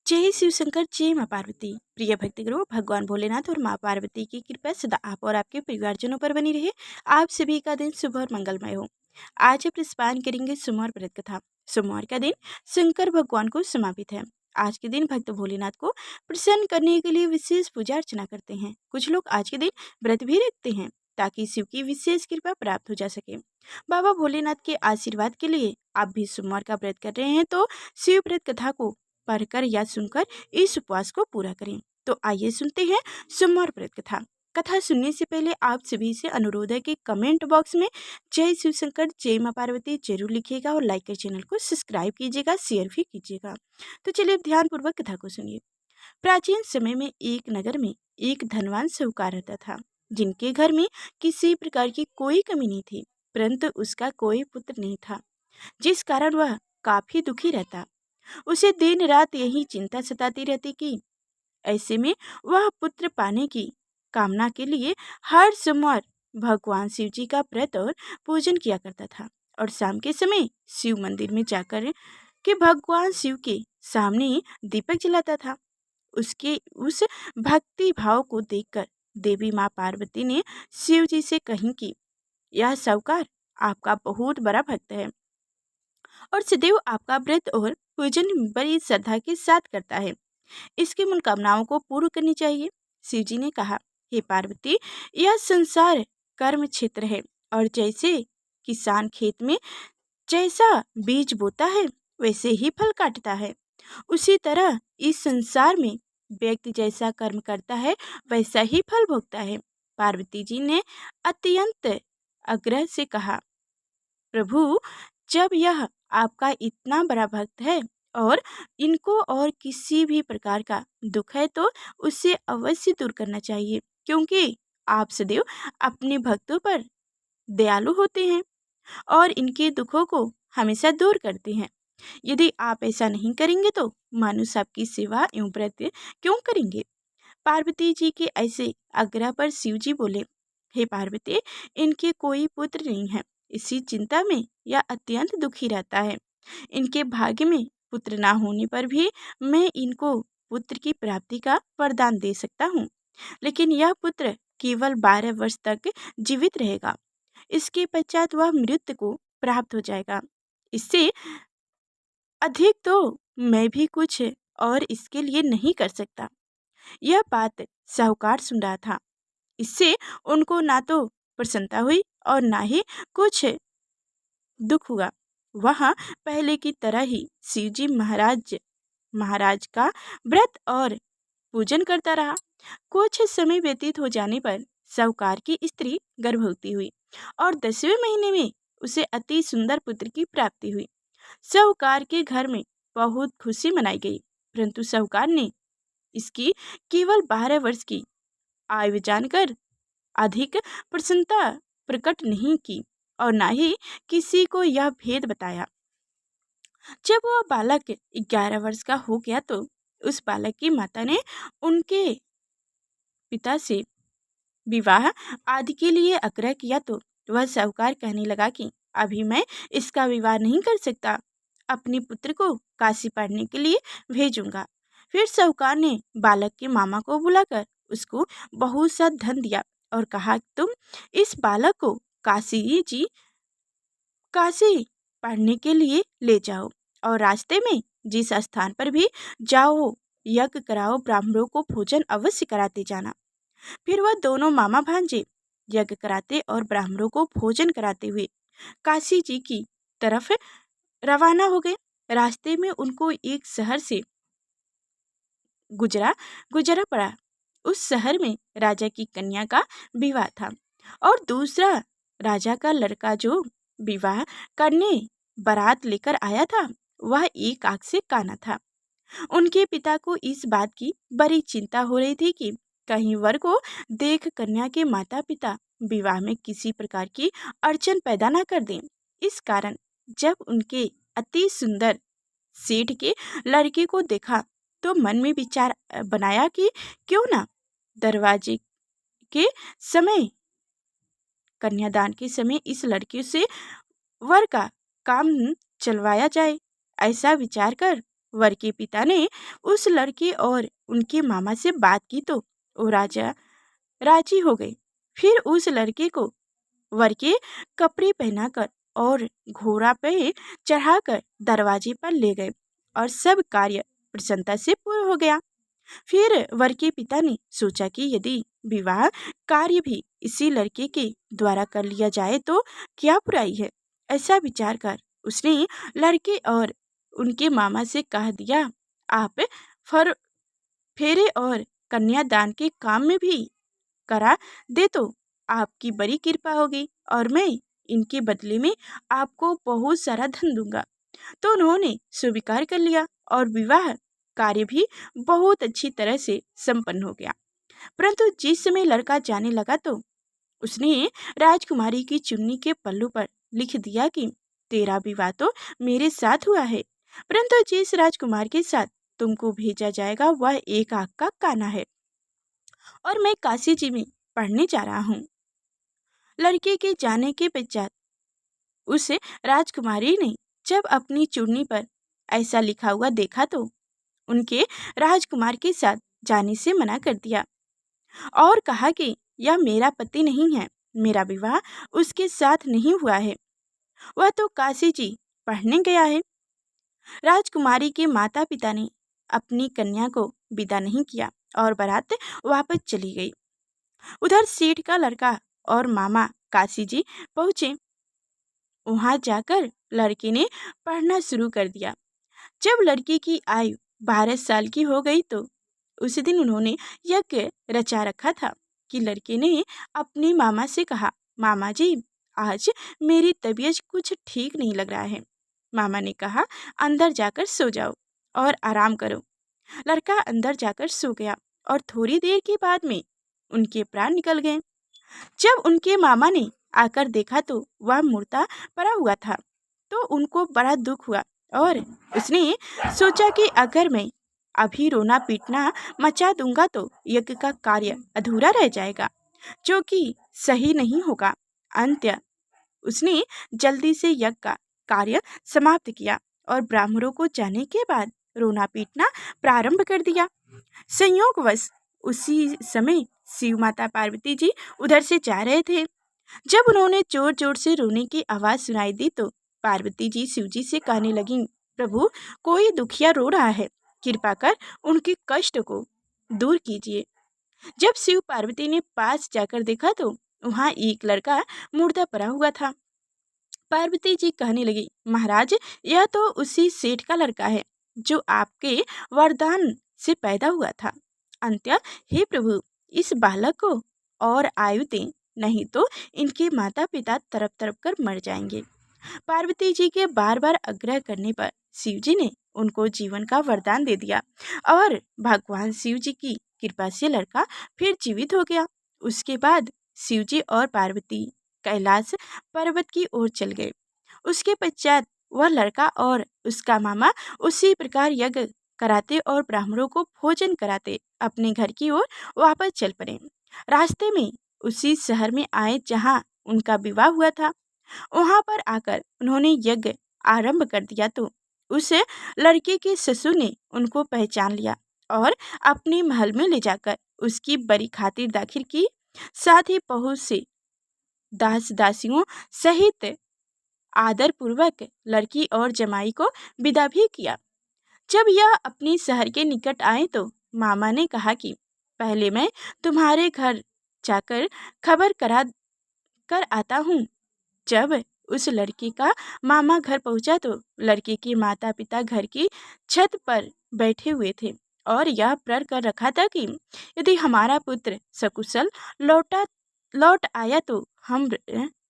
जय शिव शंकर, जय माँ पार्वती। प्रिय भक्तगणों, भगवान भोलेनाथ और माँ पार्वती की कृपा सदा आप और आपके परिवारजनों पर बनी रहे। आप सभी का दिन शुभ और मंगलमय हो। आज हम प्रस्पान करेंगे सोमवार व्रत कथा। सोमवार का दिन शंकर भगवान को समर्पित है। आज के दिन भक्त भोलेनाथ को प्रसन्न करने के लिए विशेष पूजा अर्चना करते हैं। कुछ लोग आज के दिन व्रत भी रखते हैं ताकि शिव की विशेष कृपा प्राप्त हो जा सके। बाबा भोलेनाथ के आशीर्वाद के लिए आप भी सोमवार का व्रत कर रहे हैं तो शिव व्रत कथा को पढ़कर या सुनकर इस उपवास को पूरा करें। तो आइए सुनते हैं सोमवार व्रत कथा। कथा सुनने से पहले आप सभी से अनुरोध है कि कमेंट बॉक्स में जय शिव शंकर, जय माँ पार्वती जरूर लिखिएगा और लाइक कर चैनल को सब्सक्राइब कीजिएगा, शेयर भी कीजिएगा। तो चलिए ध्यान पूर्वक कथा को सुनिए। प्राचीन समय में एक नगर में एक धनवान साहूकार रहता था, जिनके घर में किसी प्रकार की कोई कमी नहीं थी, परंतु उसका कोई पुत्र नहीं था, जिस कारण वह काफी दुखी रहता। उसे दिन रात यही चिंता सताती रहती कि ऐसे में वह पुत्र पाने की कामना के लिए हर सोमवार भगवान शिव जी का व्रत और पूजन किया करता था और शाम के समय शिव मंदिर में जाकर के भगवान शिव के सामने दीपक जलाता था। उसके उस भक्ति भाव को देखकर देवी माँ पार्वती ने शिव जी से कही कि यह साहूकार आपका बहुत बड़ा भक्त है और सदैव आपका व्रत और पूजन बड़ी श्रद्धा के साथ करता है। इसकी मनोकामनाओं को पूर्ण करनी चाहिए। शिव जी ने कहा, हे पार्वती, यह संसार कर्म क्षेत्र है और जैसे किसान खेत में जैसा बीज बोता है वैसे ही फल काटता है, उसी तरह इस संसार में व्यक्ति जैसा कर्म करता है वैसा ही फल भोगता है। पार्वती जी ने अत्यंत आग्रह से कहा, प्रभु, जब यह आपका इतना बड़ा भक्त है और इनको और किसी भी प्रकार का दुख है तो उससे अवश्य दूर करना चाहिए, क्योंकि आप सदैव अपने भक्तों पर दयालु होते हैं और इनके दुखों को हमेशा दूर करते हैं। यदि आप ऐसा नहीं करेंगे तो मनुष्य आपकी सेवा एवं व्रत क्यों करेंगे। पार्वती जी के ऐसे आग्रह पर शिव जी बोले, हे पार्वती, इनके कोई पुत्र नहीं है, इसी चिंता में यह अत्यंत दुखी रहता है। इनके भाग्य में पुत्र ना होने पर भी मैं इनको पुत्र की प्राप्ति का वरदान दे सकता हूँ, लेकिन यह पुत्र केवल 12 वर्ष तक जीवित रहेगा। इसके पश्चात वह मृत्यु को प्राप्त हो जाएगा। इससे अधिक तो मैं भी कुछ और इसके लिए नहीं कर सकता। यह बात साहूकार सुन रहा था। इससे उनको ना तो प्रसन्नता हुई और ना ही कुछ दुख हुआ। वह पहले की तरह ही शिवजी महाराज का व्रत और पूजन करता रहा। कुछ समय व्यतीत हो जाने पर साहूकार की स्त्री गर्भवती हुई और 10वें महीने में उसे अति सुंदर पुत्र की प्राप्ति हुई। साहूकार के घर में बहुत खुशी मनाई गई, परंतु साहूकार ने इसकी केवल 12 वर्ष की आयु जानकर अधिक प्रसन्नता प्रकट नहीं की और न ही किसी को यह भेद बताया। जब वह बालक 11 वर्ष का हो गया तो उस बालक की माता ने उनके पिता से विवाह आदि के लिए आग्रह किया तो वह साहूकार कहने लगा कि अभी मैं इसका विवाह नहीं कर सकता, अपने पुत्र को काशी पढ़ने के लिए भेजूंगा। फिर साहूकार ने बालक के मामा को बुलाकर उसको बहुत सा धन दिया और कहा, तुम इस बालक को काशी पढ़ने के लिए ले जाओ और रास्ते में जिस स्थान पर भी जाओ यज्ञ कराओ, ब्राह्मणों को भोजन अवश्य कराते जाना। फिर वह दोनों मामा भांजे यज्ञ कराते और ब्राह्मणों को भोजन कराते हुए काशी जी की तरफ रवाना हो गए। रास्ते में उनको एक शहर से गुजरा पड़ा। उस शहर में राजा की कन्या का विवाह था और दूसरा राजा का लड़का जो विवाह करने बारात लेकर आया था वह एक आंख से काना था। उनके पिता को इस बात की बड़ी चिंता हो रही थी कि कहीं वर को देख कन्या के माता पिता विवाह में किसी प्रकार की अड़चन पैदा न कर दें। इस कारण जब उनके अति सुंदर सेठ के लड़के को देखा तो मन में विचार बनाया कि क्यों ना दरवाजे के समय कन्यादान के समय इस लड़के से वर का काम चलवाया जाए। ऐसा विचार कर वर के पिता ने उस लड़के और उनके मामा से बात की तो वो राजा राजी हो गए। फिर उस लड़के को वर के कपड़े पहनाकर और घोड़ा पे चढ़ाकर दरवाजे पर ले गए और सब कार्य प्रसन्नता से पूर्ण हो गया। फिर वर के पिता ने सोचा कि यदि विवाह कार्य भी इसी लड़के के द्वारा कर लिया जाए तो क्या बुराई है। ऐसा विचार कर उसने लड़के और उनके मामा से कह दिया, आप फर फेरे और कन्यादान के काम में भी करा दे तो आपकी बड़ी कृपा होगी और मैं इनके बदले में आपको बहुत सारा धन दूंगा। तो उन्होंने स्वीकार कर लिया और विवाह कार्य भी बहुत अच्छी तरह से संपन्न हो गया। परंतु जिस समय लड़का जाने लगा तो उसने राजकुमारी की चुन्नी के पल्लू पर लिख दिया कि तेरा विवाह तो मेरे साथ हुआ है, परंतु जिस राजकुमार के साथ तुमको भेजा जाएगा वह एक आंख का काना है और मैं काशी जी में पढ़ने जा रहा हूँ। लड़के के जाने के पश्चात उस राजकुमारी ने जब अपनी चुन्नी पर ऐसा लिखा हुआ देखा तो उनके राजकुमार के साथ जाने से मना कर दिया और कहा कि यह मेरा पति नहीं है, मेरा विवाह उसके साथ नहीं हुआ है, वह तो काशी जी पढ़ने गया है। राजकुमारी के माता पिता ने अपनी कन्या को विदा नहीं किया और बारात वापस चली गई। उधर सेठ का लड़का और मामा काशी जी पहुंचे। वहां जाकर लड़के ने पढ़ना शुरू कर दिया। जब लड़की की आयु 12 साल की हो गई तो उसी दिन उन्होंने यज्ञ रचा रखा था कि लड़के ने अपने मामा से कहा, मामा जी आज मेरी तबीयत कुछ ठीक नहीं लग रहा है। मामा ने कहा, अंदर जाकर सो जाओ और आराम करो। लड़का अंदर जाकर सो गया और थोड़ी देर के बाद में उनके प्राण निकल गए। जब उनके मामा ने आकर देखा तो वह मुर्दा पड़ा हुआ था तो उनको बड़ा दुख हुआ और उसने सोचा कि अगर मैं अभी रोना पीटना मचा दूंगा तो यज्ञ का कार्य अधूरा रह जाएगा, जो कि सही नहीं होगा। अंत्य उसने जल्दी से यज्ञ का कार्य समाप्त किया और ब्राह्मणों को जाने के बाद रोना पीटना प्रारंभ कर दिया। संयोगवश उसी समय शिव माता पार्वती जी उधर से जा रहे थे। जब उन्होंने जोर जोर से रोने की आवाज सुनाई दी तो पार्वती जी शिव जी से कहने लगी, प्रभु कोई दुखिया रो रहा है, कृपा कर उनके कष्ट को दूर कीजिए। जब शिव पार्वती ने पास जाकर देखा तो वहाँ एक लड़का मुर्दा पड़ा हुआ था। पार्वती जी कहने लगी, महाराज यह तो उसी सेठ का लड़का है जो आपके वरदान से पैदा हुआ था। अंत्य हे प्रभु इस बालक को और आयु दें, नहीं तो इनके माता पिता तरफ तरफ कर मर जाएंगे। पार्वती जी के बार बार आग्रह करने पर शिव जी ने उनको जीवन का वरदान दे दिया और भगवान शिव जी की कृपा से लड़का फिर जीवित हो गया। उसके बाद शिव जी और पार्वती कैलाश पर्वत की ओर चल गए। उसके पश्चात वह लड़का और उसका मामा उसी प्रकार यज्ञ कराते और ब्राह्मणों को भोजन कराते अपने घर की ओर वापस चल पड़े। रास्ते में उसी शहर में आए जहाँ उनका विवाह हुआ था। वहां पर आकर उन्होंने यज्ञ आरंभ कर दिया तो उस लड़के के ससुर ने उनको पहचान लिया और अपने महल में ले जाकर उसकी बड़ी खातिर दाखिल की। साथ ही बहुत से दास दासियों सहित आदर पूर्वक लड़की और जमाई को विदा भी किया। जब यह अपने शहर के निकट आए तो मामा ने कहा कि पहले मैं तुम्हारे घर जाकर खबर करा कर आता हूँ। जब उस लड़की का मामा घर पहुंचा तो लड़के के माता पिता घर की छत पर बैठे हुए थे और यह प्रण कर रखा था कि यदि हमारा पुत्र सकुशल लौट आया तो हम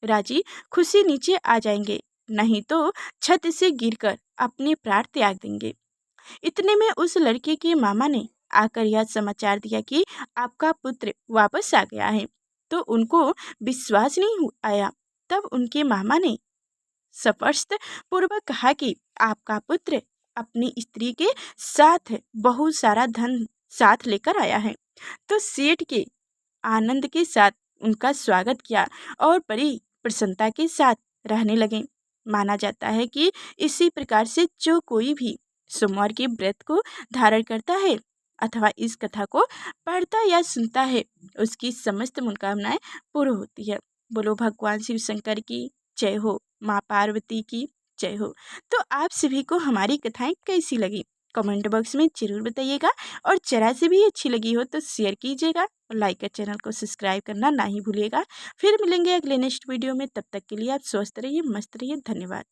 राजी खुशी नीचे आ जाएंगे, नहीं तो छत से गिरकर अपने प्राण त्याग देंगे। इतने में उस लड़के के मामा ने आकर यह समाचार दिया कि आपका पुत्र वापस आ गया है। तो उनको विश्वास नहीं आया। तब उनके मामा ने स्पष्ट पूर्वक कहा कि आपका पुत्र अपनी स्त्री के साथ बहुत सारा धन साथ लेकर आया है। तो सेठ के आनंद के साथ उनका स्वागत किया और बड़ी प्रसन्नता के साथ रहने लगे। माना जाता है कि इसी प्रकार से जो कोई भी सोमवार के व्रत को धारण करता है अथवा इस कथा को पढ़ता या सुनता है, उसकी समस्त मनोकामनाएं पूर्ण होती है। बोलो भगवान शिव शंकर की जय हो, माँ पार्वती की जय हो। तो आप सभी को हमारी कथाएं कैसी लगी कमेंट बॉक्स में जरूर बताइएगा, और जरा से भी अच्छी लगी हो तो शेयर कीजिएगा और लाइक और चैनल को सब्सक्राइब करना ना ही भूलिएगा। फिर मिलेंगे अगले नेक्स्ट वीडियो में, तब तक के लिए आप स्वस्थ रहिए, मस्त रहिए। धन्यवाद।